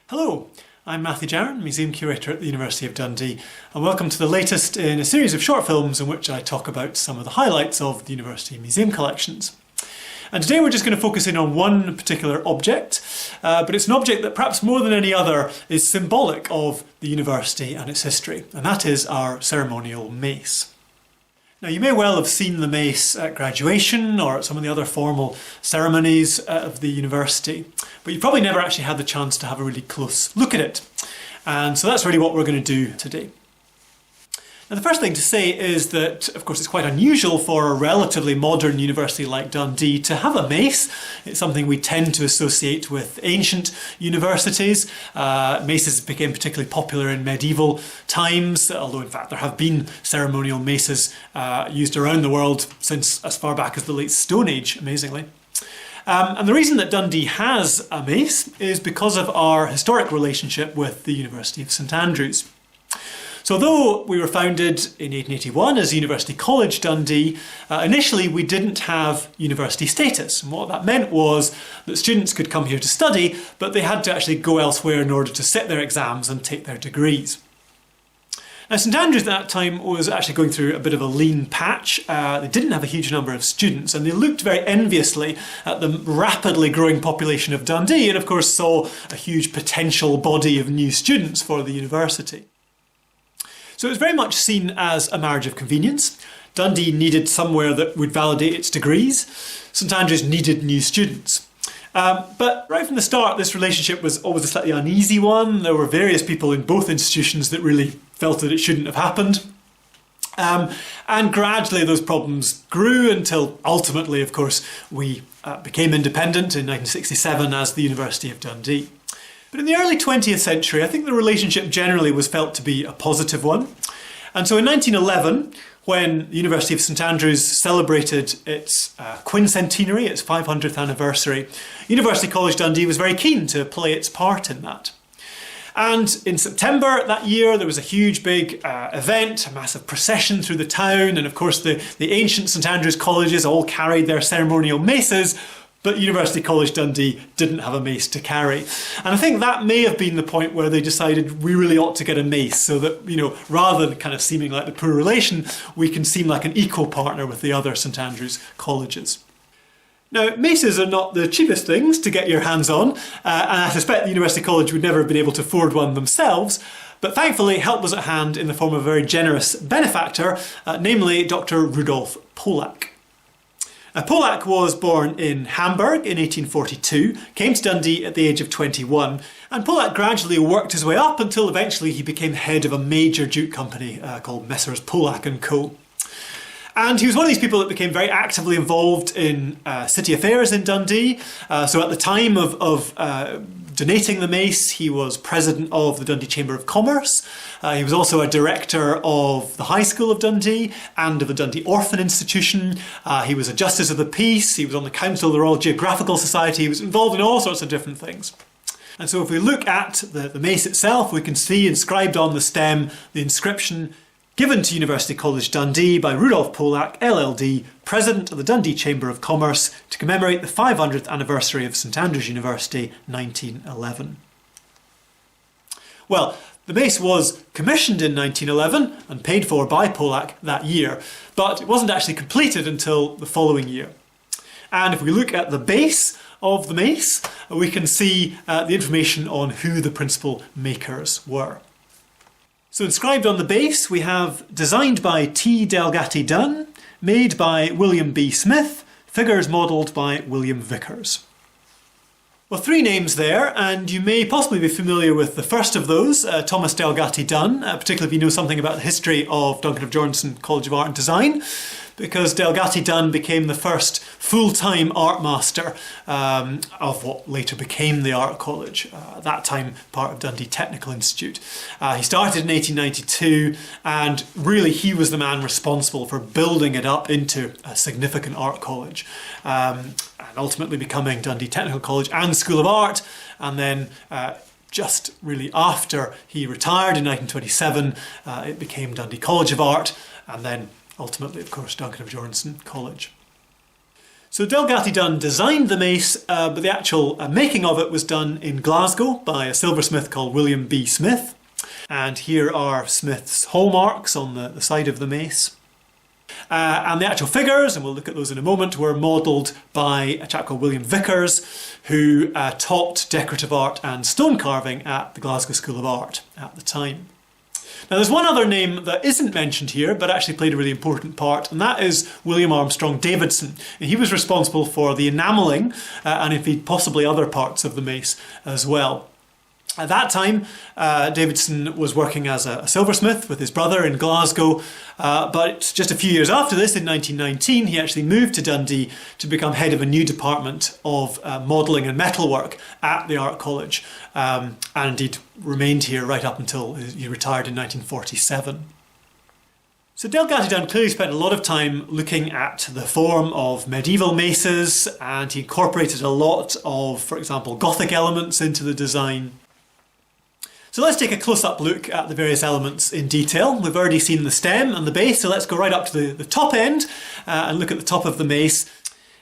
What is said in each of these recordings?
Hello, I'm Matthew Jarron, Museum Curator at the University of Dundee, and welcome to the latest in a series of short films in which I talk about some of the highlights of the University Museum collections. And today we're just going to focus in on one particular object, but it's an object that perhaps more than any other is symbolic of the University and its history, and that is our ceremonial mace. Now, you may well have seen the mace at graduation or at some of the other formal ceremonies of the university, but you probably never actually had the chance to have a really close look at it. And so that's really what we're going to do today. Now, the first thing to say is that, of course, it's quite unusual for a relatively modern university like Dundee to have a mace. It's something we tend to associate with ancient universities. Maces became particularly popular in medieval times, although in fact there have been ceremonial maces used around the world since as far back as the late Stone Age, amazingly. And the reason that Dundee has a mace is because of our historic relationship with the University of St Andrews. So although we were founded in 1881 as University College Dundee, initially we didn't have university status. And what that meant was that students could come here to study, but they had to actually go elsewhere in order to sit their exams and take their degrees. Now, St Andrews at that time was actually going through a bit of a lean patch. They didn't have a huge number of students, and they looked very enviously at the rapidly growing population of Dundee and of course saw a huge potential body of new students for the university. So it was very much seen as a marriage of convenience. Dundee needed somewhere that would validate its degrees. St Andrews needed new students. But right from the start, this relationship was always a slightly uneasy one. There were various people in both institutions that really felt that it shouldn't have happened. And gradually those problems grew until ultimately, of course, we became independent in 1967 as the University of Dundee. But in the early 20th century, I think the relationship generally was felt to be a positive one. And so in 1911, when the University of St Andrews celebrated its quincentenary, its 500th anniversary, University College Dundee was very keen to play its part in that. And in September that year, there was a huge big event, a massive procession through the town, and of course the ancient St Andrews colleges all carried their ceremonial maces, but University College Dundee didn't have a mace to carry. And I think that may have been the point where they decided we really ought to get a mace so that, rather than kind of seeming like the poor relation, we can seem like an equal partner with the other St Andrews colleges. Now, maces are not the cheapest things to get your hands on, and I suspect the University College would never have been able to afford one themselves, but thankfully help was at hand in the form of a very generous benefactor, namely Dr. Rudolf Polak. Polak was born in Hamburg in 1842, came to Dundee at the age of 21, and Polak gradually worked his way up until eventually he became head of a major jute company called Messrs Polak & Co. And he was one of these people that became very actively involved in city affairs in Dundee. So at the time of donating the mace, he was president of the Dundee Chamber of Commerce. He was also a director of the High School of Dundee and of the Dundee Orphan Institution. He was a Justice of the Peace. He was on the Council of the Royal Geographical Society. He was involved in all sorts of different things. And so if we look at the mace itself, we can see inscribed on the stem the inscription, "Given to University College Dundee by Rudolf Polak, LLD, President of the Dundee Chamber of Commerce, to commemorate the 500th anniversary of St Andrews University, 1911. Well, the mace was commissioned in 1911 and paid for by Polak that year, but it wasn't actually completed until the following year. And if we look at the base of the mace, we can see the information on who the principal makers were. So inscribed on the base we have designed by T. Delgatti Dunn, made by William B. Smith, figures modelled by William Vickers. Well, three names there, and you may possibly be familiar with the first of those, Thomas Delgatti Dunn, particularly if you know something about the history of Duncan of Jordanstone College of Art and Design, because Delgatti Dunn became the first full-time art master of what later became the Art College, at that time part of Dundee Technical Institute. He started in 1892, and really he was the man responsible for building it up into a significant art college, and ultimately becoming Dundee Technical College and School of Art, and then just really after he retired in 1927, it became Dundee College of Art, and then ultimately, of course, Duncan of Jordanstone College. So Delgaty Dunn designed the mace, but the actual making of it was done in Glasgow by a silversmith called William B. Smith. And here are Smith's hallmarks on the side of the mace. And the actual figures, and we'll look at those in a moment, were modelled by a chap called William Vickers, who taught decorative art and stone carving at the Glasgow School of Art at the time. Now there's one other name that isn't mentioned here, but actually played a really important part, and that is William Armstrong Davidson. And he was responsible for the enamelling, and indeed possibly other parts of the mace as well. At that time, Davidson was working as a silversmith with his brother in Glasgow, but just a few years after this, in 1919, he actually moved to Dundee to become head of a new department of modelling and metalwork at the Art College, and indeed remained here right up until he retired in 1947. So Delgaty Dunn clearly spent a lot of time looking at the form of medieval maces, and he incorporated a lot of, for example, Gothic elements into the design. So let's take a close-up look at the various elements in detail. We've already seen the stem and the base, so let's go right up to the top end and look at the top of the mace.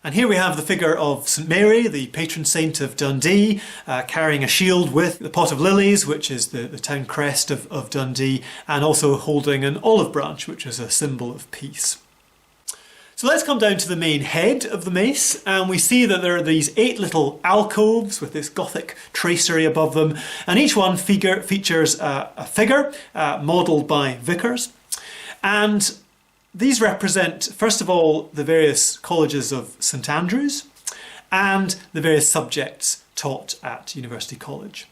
And here we have the figure of St Mary, the patron saint of Dundee, carrying a shield with the pot of lilies, which is the town crest of Dundee, and also holding an olive branch, which is a symbol of peace. So let's come down to the main head of the mace, and we see that there are these 8 little alcoves with this Gothic tracery above them, and each one features a figure modelled by Vickers. And these represent, first of all, the various colleges of St Andrews and the various subjects taught at University College.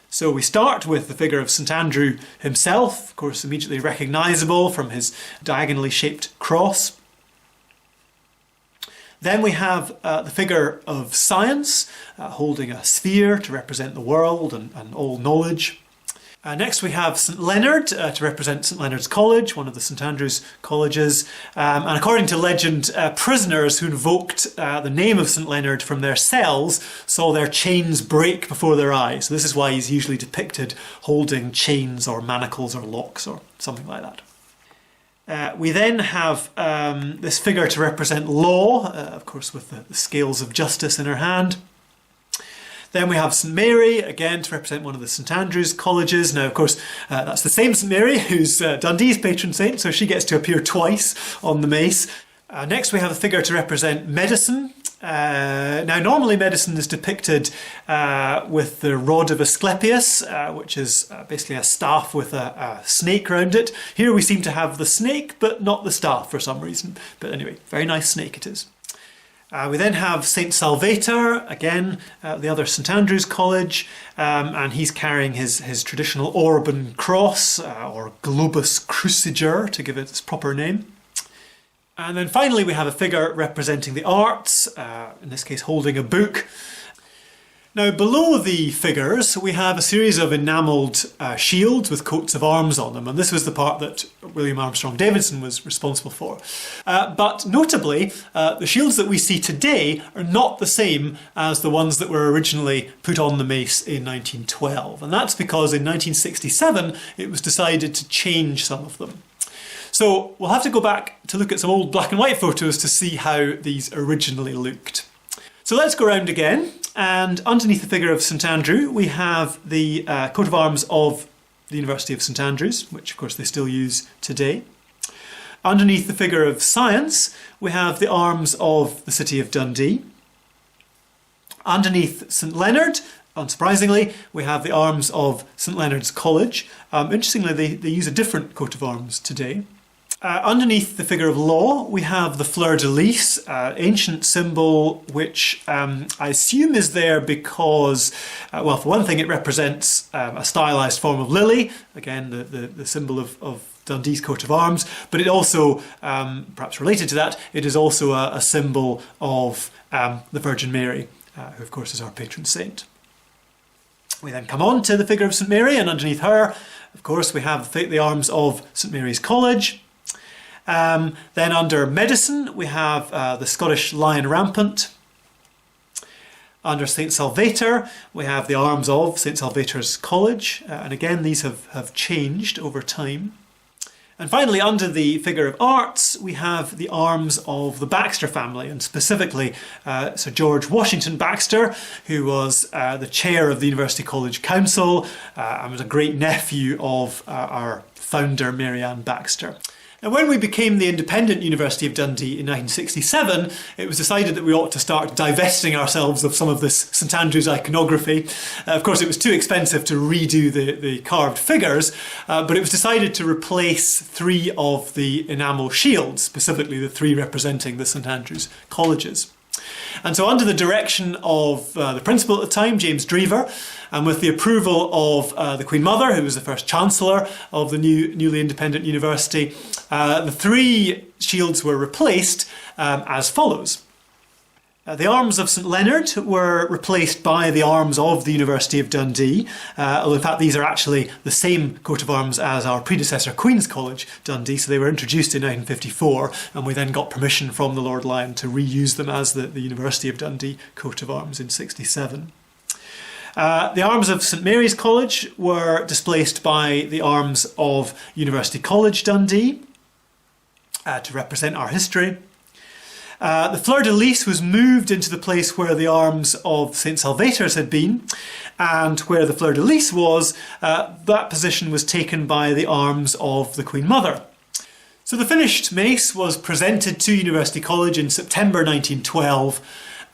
So we start with the figure of St Andrew himself, of course immediately recognisable from his diagonally shaped cross. Then we have the figure of science, holding a sphere to represent the world and all knowledge. Next we have St Leonard to represent St Leonard's College, one of the St Andrews colleges. And according to legend, prisoners who invoked the name of St Leonard from their cells saw their chains break before their eyes. So this is why he's usually depicted holding chains or manacles or locks or something like that. We then have this figure to represent law, of course with the scales of justice in her hand. Then we have St Mary, again to represent one of the St Andrews colleges. Now of course that's the same St Mary who's Dundee's patron saint, so she gets to appear twice on the mace. Next we have a figure to represent medicine. Now normally medicine is depicted with the rod of Asclepius, which is basically a staff with a snake around it. Here we seem to have the snake but not the staff for some reason. But anyway, very nice snake it is. We then have St Salvator, again the other St Andrews College, and he's carrying his traditional Orban cross, or Globus Cruciger to give it its proper name. And then finally we have a figure representing the arts, in this case holding a book. Now below the figures we have a series of enamelled shields with coats of arms on them, and this was the part that William Armstrong Davidson was responsible for. But notably, the shields that we see today are not the same as the ones that were originally put on the mace in 1912, and that's because in 1967 it was decided to change some of them. So we'll have to go back to look at some old black and white photos to see how these originally looked. So let's go around again, and underneath the figure of St Andrew we have the coat of arms of the University of St Andrews, which of course they still use today. Underneath the figure of science we have the arms of the city of Dundee. Underneath St Leonard, unsurprisingly, we have the arms of St Leonard's College. Interestingly, they use a different coat of arms today. Underneath the figure of law, we have the fleur-de-lis, ancient symbol which I assume is there because, well, for one thing, it represents a stylised form of lily, again, the symbol of Dundee's coat of arms, but it also, perhaps related to that, it is also a symbol of the Virgin Mary, who of course is our patron saint. We then come on to the figure of St Mary, and underneath her, of course, we have the arms of St Mary's College. Then under medicine, we have the Scottish Lion Rampant. Under St Salvator, we have the arms of St Salvator's College, and again these have changed over time. And finally, under the figure of arts, we have the arms of the Baxter family, and specifically Sir George Washington Baxter, who was the chair of the University College Council and was a great nephew of our founder, Mary Ann Baxter. And when we became the independent University of Dundee in 1967, it was decided that we ought to start divesting ourselves of some of this St Andrews iconography. Of course, it was too expensive to redo the carved figures, but it was decided to replace 3 of the enamel shields, specifically the 3 representing the St Andrews colleges. And so under the direction of the principal at the time, James Drever, and with the approval of the Queen Mother, who was the first Chancellor of the newly independent university, the 3 shields were replaced as follows. The arms of St Leonard were replaced by the arms of the University of Dundee, although in fact these are actually the same coat of arms as our predecessor Queen's College Dundee, so they were introduced in 1954 and we then got permission from the Lord Lyon to reuse them as the University of Dundee coat of arms in 1967. The arms of St Mary's College were displaced by the arms of University College Dundee to represent our history. The fleur-de-lis was moved into the place where the arms of St Salvator's had been, and where the fleur-de-lis was, that position was taken by the arms of the Queen Mother. So the finished mace was presented to University College in September 1912,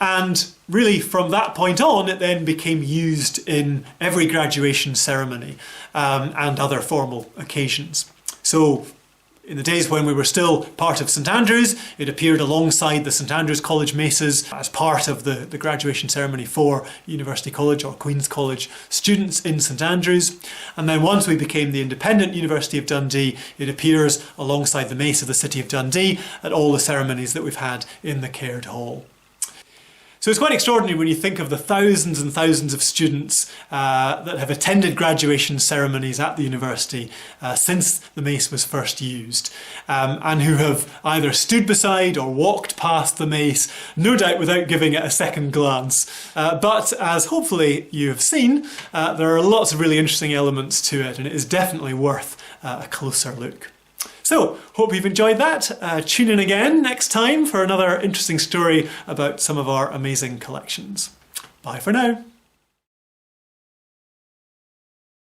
and really from that point on it then became used in every graduation ceremony and other formal occasions. So in the days when we were still part of St Andrews, it appeared alongside the St Andrews College maces as part of the graduation ceremony for University College or Queen's College students in St Andrews. And then once we became the independent University of Dundee, it appears alongside the mace of the City of Dundee at all the ceremonies that we've had in the Caird Hall. So it's quite extraordinary when you think of the thousands and thousands of students that have attended graduation ceremonies at the university since the mace was first used, and who have either stood beside or walked past the mace, no doubt without giving it a second glance. But as hopefully you have seen, there are lots of really interesting elements to it, and it is definitely worth a closer look. So, hope you've enjoyed that. Tune in again next time for another interesting story about some of our amazing collections. Bye for now.